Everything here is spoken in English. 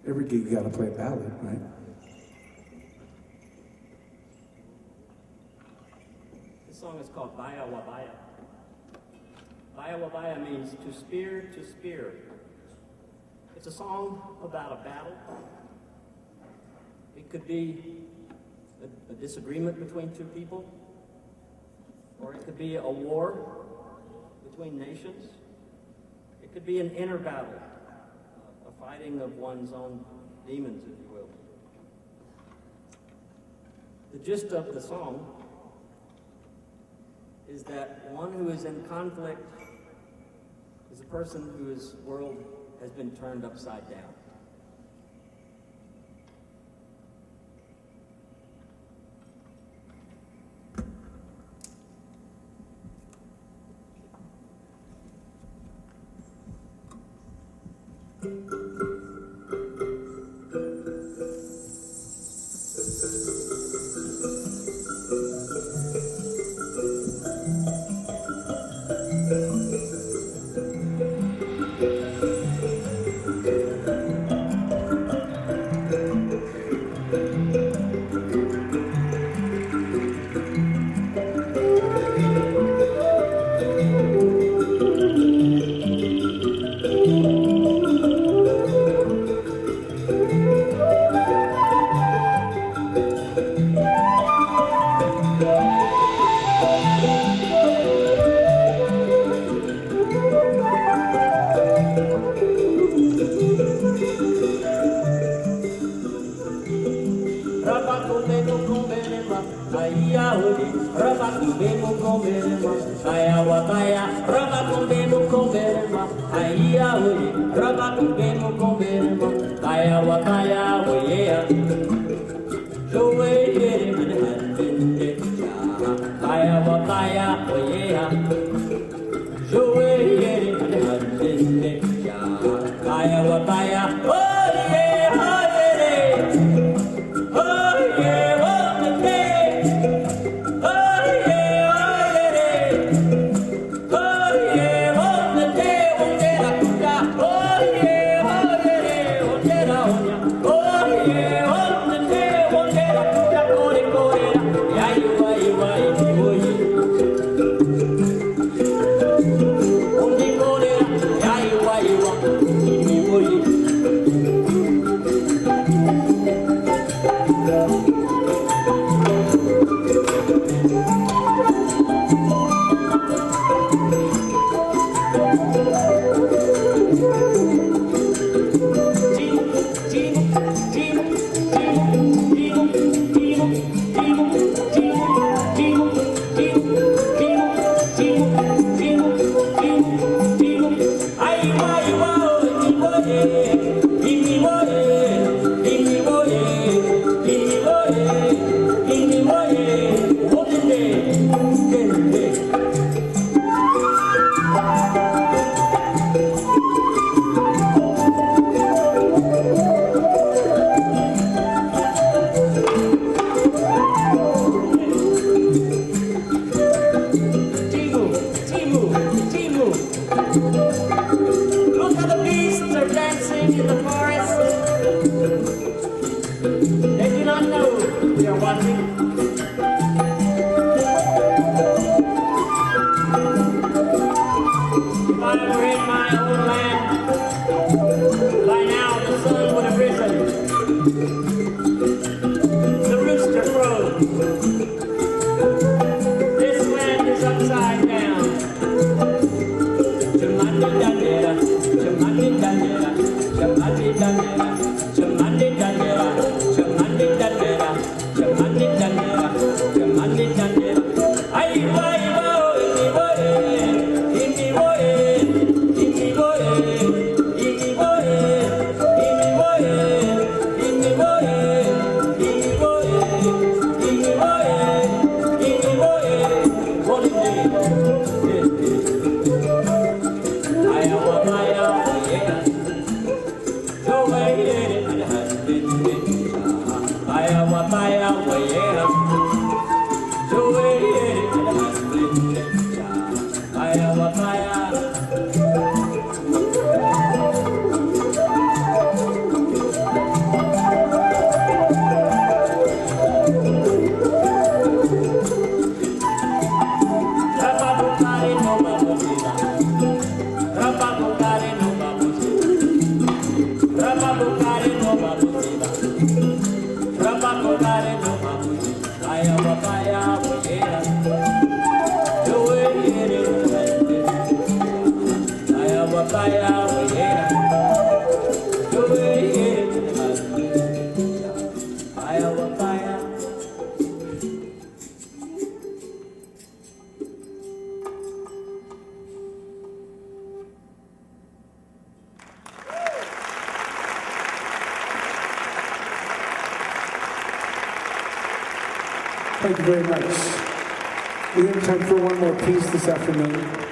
Every gig you gotta play a ballad, right? This song is called Baya Wabaya. Baya Wabaya means to spear to spear. It's a song about a battle. It could be a disagreement between two people, or it could be a war between nations. It could be an inner battle, a fighting of one's own demons, if you will. The gist of the song is that one who is in conflict is a person whose world has been turned upside down. Thank you very much. We have time for one more piece this afternoon.